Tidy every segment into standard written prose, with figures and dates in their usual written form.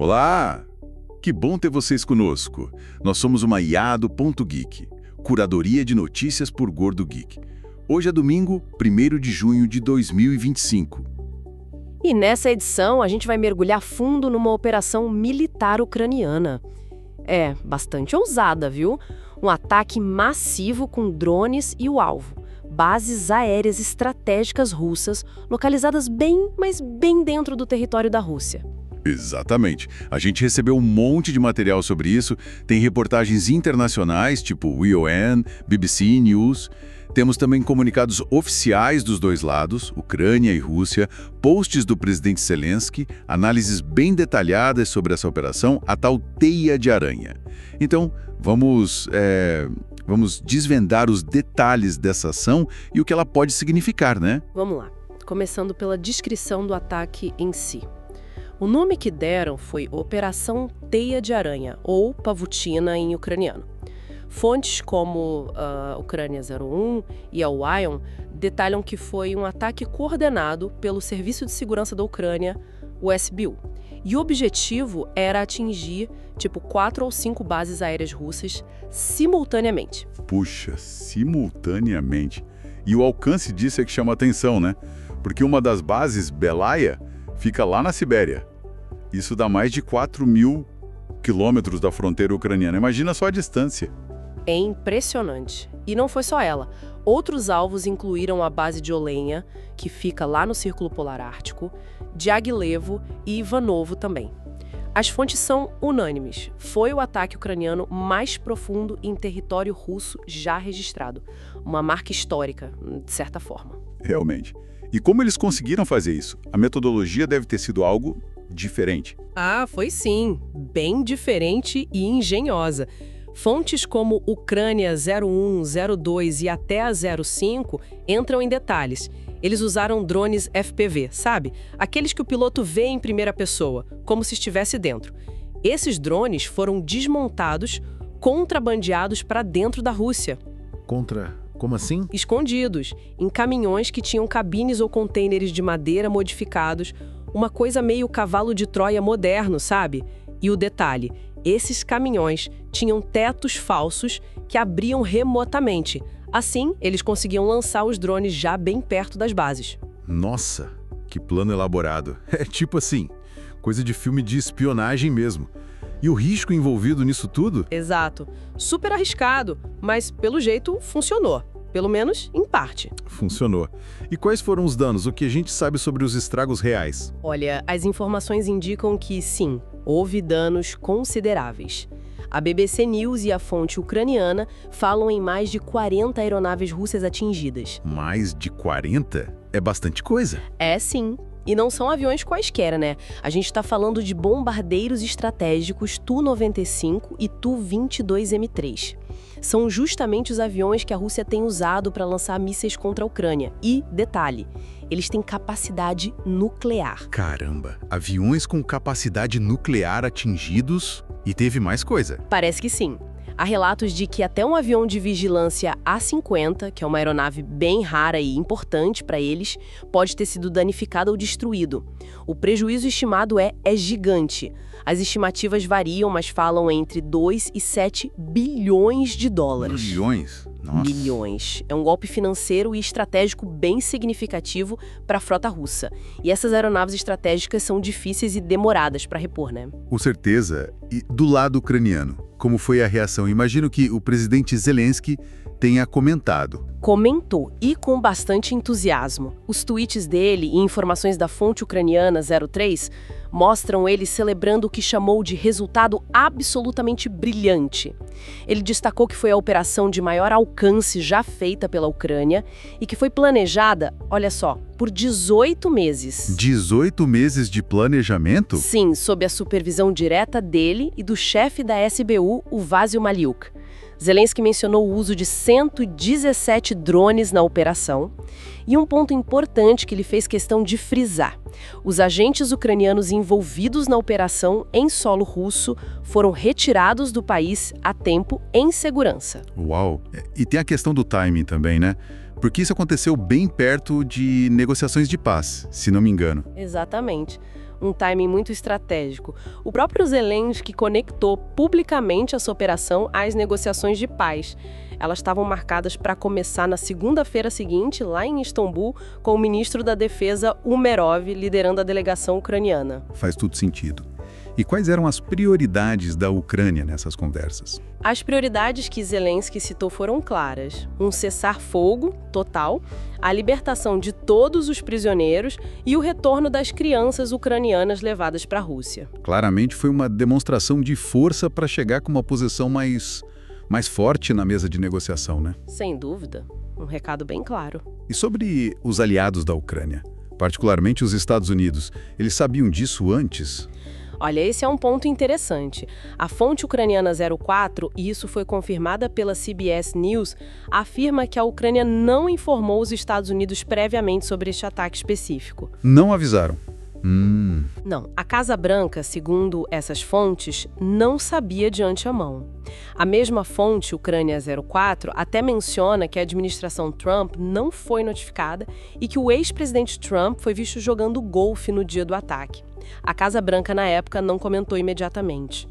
Olá! Que bom ter vocês conosco. Nós somos uma Iado.geek, curadoria de notícias por Gordo Geek. Hoje é domingo, 1º de junho de 2025. E nessa edição a gente vai mergulhar fundo numa operação militar ucraniana. É, bastante ousada, viu? Um ataque massivo com drones e o alvo. Bases aéreas estratégicas russas, localizadas bem, mas bem dentro do território da Rússia. Exatamente. A gente recebeu um monte de material sobre isso, tem reportagens internacionais, tipo UON, BBC News. Temos também comunicados oficiais dos dois lados, Ucrânia e Rússia, posts do presidente Zelensky, análises bem detalhadas sobre essa operação, a tal teia de aranha. Então, vamos desvendar os detalhes dessa ação e o que ela pode significar, né? Vamos lá, começando pela descrição do ataque em si. O nome que deram foi Operação Teia de Aranha, ou Pavutina em ucraniano. Fontes como a Ucrânia 01 e a UON detalham que foi um ataque coordenado pelo Serviço de Segurança da Ucrânia, o SBU. E o objetivo era atingir, 4 ou 5 bases aéreas russas simultaneamente. Puxa, simultaneamente. E o alcance disso é que chama atenção, né? Porque uma das bases, Belaya, fica lá na Sibéria. Isso dá mais de 4.000 quilômetros da fronteira ucraniana. Imagina só a distância. É impressionante. E não foi só ela. Outros alvos incluíram a base de Olenha, que fica lá no Círculo Polar Ártico, Diaghilevo e Ivanovo também. As fontes são unânimes. Foi o ataque ucraniano mais profundo em território russo já registrado. Uma marca histórica, de certa forma. Realmente. E como eles conseguiram fazer isso? A metodologia deve ter sido algo diferente. Ah, foi sim. Bem diferente e engenhosa. Fontes como Ucrânia 01, 02 e até a 05 entram em detalhes. Eles usaram drones FPV, sabe? Aqueles que o piloto vê em primeira pessoa, como se estivesse dentro. Esses drones foram desmontados, contrabandeados para dentro da Rússia. Como assim? Escondidos, em caminhões que tinham cabines ou contêineres de madeira modificados, uma coisa meio cavalo de Troia moderno, sabe? E o detalhe, esses caminhões tinham tetos falsos que abriam remotamente. Assim, eles conseguiam lançar os drones já bem perto das bases. Nossa, que plano elaborado. É tipo assim, coisa de filme de espionagem mesmo. E o risco envolvido nisso tudo? Exato. Super arriscado, mas pelo jeito funcionou. Pelo menos em parte. Funcionou. E quais foram os danos? O que a gente sabe sobre os estragos reais? Olha, as informações indicam que sim, houve danos consideráveis. A BBC News e a fonte ucraniana falam em mais de 40 aeronaves russas atingidas. Mais de 40? É bastante coisa. É sim. E não são aviões quaisquer, né? A gente está falando de bombardeiros estratégicos Tu-95 e Tu-22M3. São justamente os aviões que a Rússia tem usado para lançar mísseis contra a Ucrânia. E, detalhe, eles têm capacidade nuclear. Caramba, aviões com capacidade nuclear atingidos e teve mais coisa. Parece que sim. Há relatos de que até um avião de vigilância A-50, que é uma aeronave bem rara e importante para eles, pode ter sido danificado ou destruído. O prejuízo estimado é gigante. As estimativas variam, mas falam entre 2 e 7 bilhões de dólares. Bilhões? Nossa. Bilhões. É um golpe financeiro e estratégico bem significativo para a frota russa. E essas aeronaves estratégicas são difíceis e demoradas para repor, né? Com certeza. E do lado ucraniano, como foi a reação? Imagino que o presidente Zelensky tenha comentado. Comentou, e com bastante entusiasmo. Os tweets dele e informações da fonte ucraniana 03 mostram ele celebrando o que chamou de resultado absolutamente brilhante. Ele destacou que foi a operação de maior alcance já feita pela Ucrânia e que foi planejada, olha só, por 18 meses. 18 meses de planejamento? Sim, sob a supervisão direta dele e do chefe da SBU, o Vasil Maliuk. Zelensky mencionou o uso de 117 drones na operação. E um ponto importante que ele fez questão de frisar: os agentes ucranianos envolvidos na operação em solo russo foram retirados do país a tempo em segurança. Uau! E tem a questão do timing também, né? Porque isso aconteceu bem perto de negociações de paz, se não me engano. Exatamente. um timing muito estratégico. O próprio Zelensky conectou publicamente essa operação às negociações de paz. Elas estavam marcadas para começar na segunda-feira seguinte, lá em Istambul, com o ministro da Defesa Umerov liderando a delegação ucraniana. Faz tudo sentido. E quais eram as prioridades da Ucrânia nessas conversas? As prioridades que Zelensky citou foram claras: um cessar-fogo total, a libertação de todos os prisioneiros e o retorno das crianças ucranianas levadas para a Rússia. Claramente foi uma demonstração de força para chegar com uma posição mais forte na mesa de negociação, né? Sem dúvida, um recado bem claro. E sobre os aliados da Ucrânia, particularmente os Estados Unidos, eles sabiam disso antes? Olha, esse é um ponto interessante. A fonte ucraniana 04, e isso foi confirmada pela CBS News, afirma que a Ucrânia não informou os Estados Unidos previamente sobre este ataque específico. Não avisaram. Não, a Casa Branca, segundo essas fontes, não sabia de antemão. A mesma fonte, Ucrânia 04, até menciona que a administração Trump não foi notificada e que o ex-presidente Trump foi visto jogando golfe no dia do ataque. A Casa Branca, na época, não comentou imediatamente.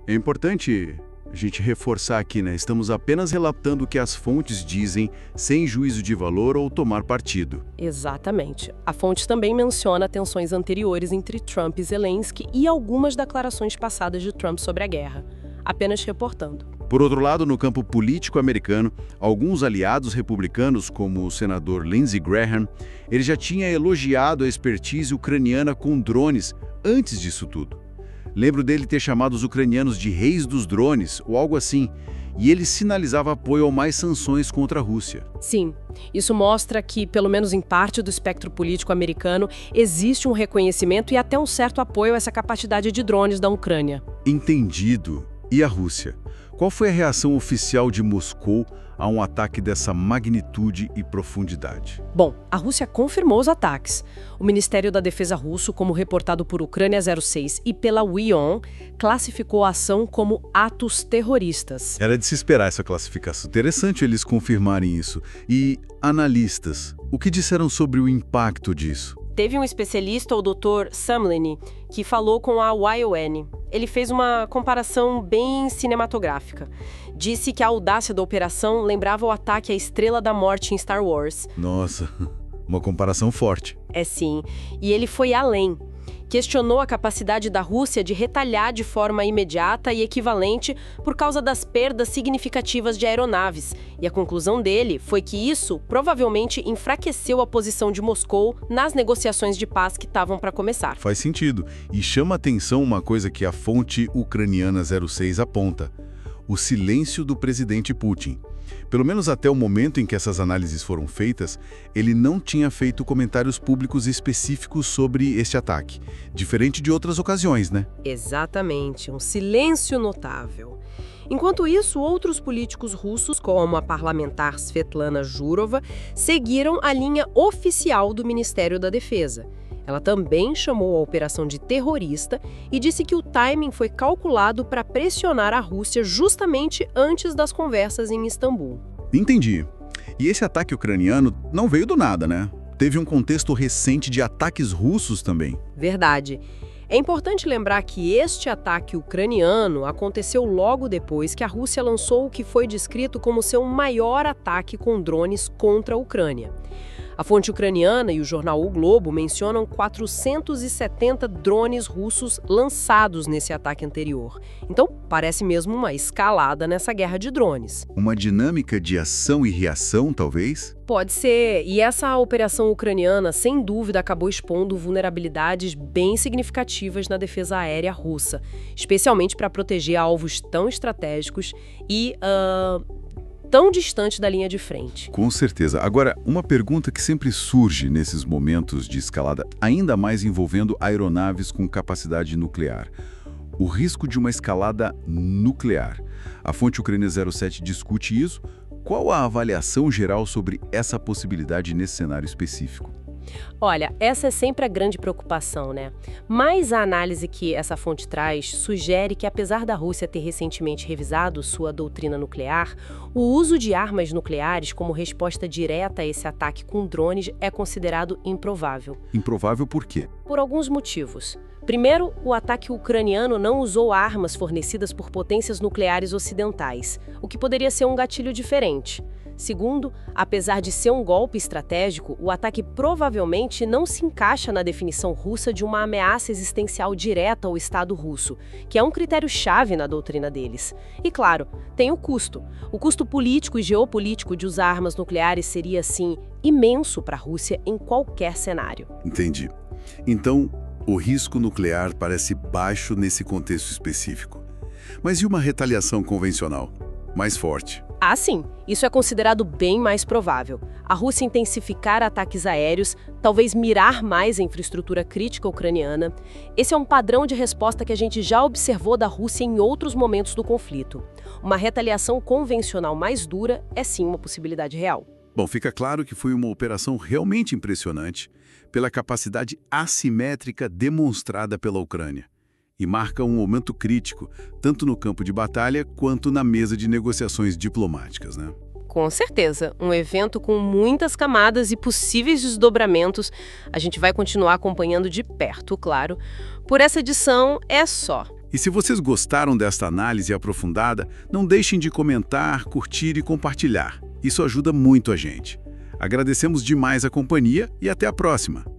É importante a gente reforçar aqui, né? Estamos apenas relatando o que as fontes dizem, sem juízo de valor ou tomar partido. Exatamente. A fonte também menciona tensões anteriores entre Trump e Zelensky e algumas declarações passadas de Trump sobre a guerra. Apenas reportando. Por outro lado, no campo político americano, alguns aliados republicanos, como o senador Lindsey Graham, ele já tinha elogiado a expertise ucraniana com drones antes disso tudo. Lembro dele ter chamado os ucranianos de reis dos drones, ou algo assim, e ele sinalizava apoio a mais sanções contra a Rússia. Sim, isso mostra que, pelo menos em parte do espectro político americano, existe um reconhecimento e até um certo apoio a essa capacidade de drones da Ucrânia. Entendido. E a Rússia? Qual foi a reação oficial de Moscou a um ataque dessa magnitude e profundidade? Bom, a Rússia confirmou os ataques. O Ministério da Defesa russo, como reportado por Ucrânia 06 e pela WION, classificou a ação como atos terroristas. Era de se esperar essa classificação. Interessante eles confirmarem isso. E analistas, o que disseram sobre o impacto disso? Teve um especialista, o Dr. Samleny, que falou com a WION. Ele fez uma comparação bem cinematográfica. Disse que a audácia da operação lembrava o ataque à Estrela da Morte em Star Wars. Nossa, uma comparação forte. É sim, e ele foi além. Questionou a capacidade da Rússia de retalhar de forma imediata e equivalente por causa das perdas significativas de aeronaves. E a conclusão dele foi que isso provavelmente enfraqueceu a posição de Moscou nas negociações de paz que estavam para começar. Faz sentido. E chama atenção uma coisa que a fonte ucraniana 06 aponta: o silêncio do presidente Putin. Pelo menos até o momento em que essas análises foram feitas, ele não tinha feito comentários públicos específicos sobre este ataque, diferente de outras ocasiões, né? Exatamente, um silêncio notável. Enquanto isso, outros políticos russos, como a parlamentar Svetlana Jourova, seguiram a linha oficial do Ministério da Defesa. Ela também chamou a operação de terrorista e disse que o timing foi calculado para pressionar a Rússia justamente antes das conversas em Istambul. Entendi. E esse ataque ucraniano não veio do nada, né? Teve um contexto recente de ataques russos também. Verdade. É importante lembrar que este ataque ucraniano aconteceu logo depois que a Rússia lançou o que foi descrito como seu maior ataque com drones contra a Ucrânia. A fonte ucraniana e o jornal O Globo mencionam 470 drones russos lançados nesse ataque anterior. Então, parece mesmo uma escalada nessa guerra de drones. Uma dinâmica de ação e reação, talvez? Pode ser, e essa operação ucraniana, sem dúvida, acabou expondo vulnerabilidades bem significativas na defesa aérea russa, especialmente para proteger alvos tão estratégicos e tão distante da linha de frente. Com certeza. Agora, uma pergunta que sempre surge nesses momentos de escalada, ainda mais envolvendo aeronaves com capacidade nuclear. O risco de uma escalada nuclear. A fonte Ucrânia 07 discute isso. Qual a avaliação geral sobre essa possibilidade nesse cenário específico? Olha, essa é sempre a grande preocupação, né? Mas a análise que essa fonte traz sugere que, apesar da Rússia ter recentemente revisado sua doutrina nuclear, o uso de armas nucleares como resposta direta a esse ataque com drones é considerado improvável. Improvável por quê? Por alguns motivos. Primeiro, o ataque ucraniano não usou armas fornecidas por potências nucleares ocidentais, o que poderia ser um gatilho diferente. Segundo, apesar de ser um golpe estratégico, o ataque provavelmente não se encaixa na definição russa de uma ameaça existencial direta ao Estado russo, que é um critério-chave na doutrina deles. E claro, tem o custo. O custo político e geopolítico de usar armas nucleares seria, assim, imenso para a Rússia em qualquer cenário. Entendi. Então, o risco nuclear parece baixo nesse contexto específico. Mas e uma retaliação convencional? Mais forte? Ah, sim. Isso é considerado bem mais provável. A Rússia intensificar ataques aéreos, talvez mirar mais a infraestrutura crítica ucraniana. Esse é um padrão de resposta que a gente já observou da Rússia em outros momentos do conflito. Uma retaliação convencional mais dura é sim uma possibilidade real. Bom, fica claro que foi uma operação realmente impressionante pela capacidade assimétrica demonstrada pela Ucrânia. E marca um momento crítico, tanto no campo de batalha quanto na mesa de negociações diplomáticas, né? Com certeza, um evento com muitas camadas e possíveis desdobramentos. A gente vai continuar acompanhando de perto, claro. Por essa edição é só. E se vocês gostaram desta análise aprofundada, não deixem de comentar, curtir e compartilhar. Isso ajuda muito a gente. Agradecemos demais a companhia e até a próxima!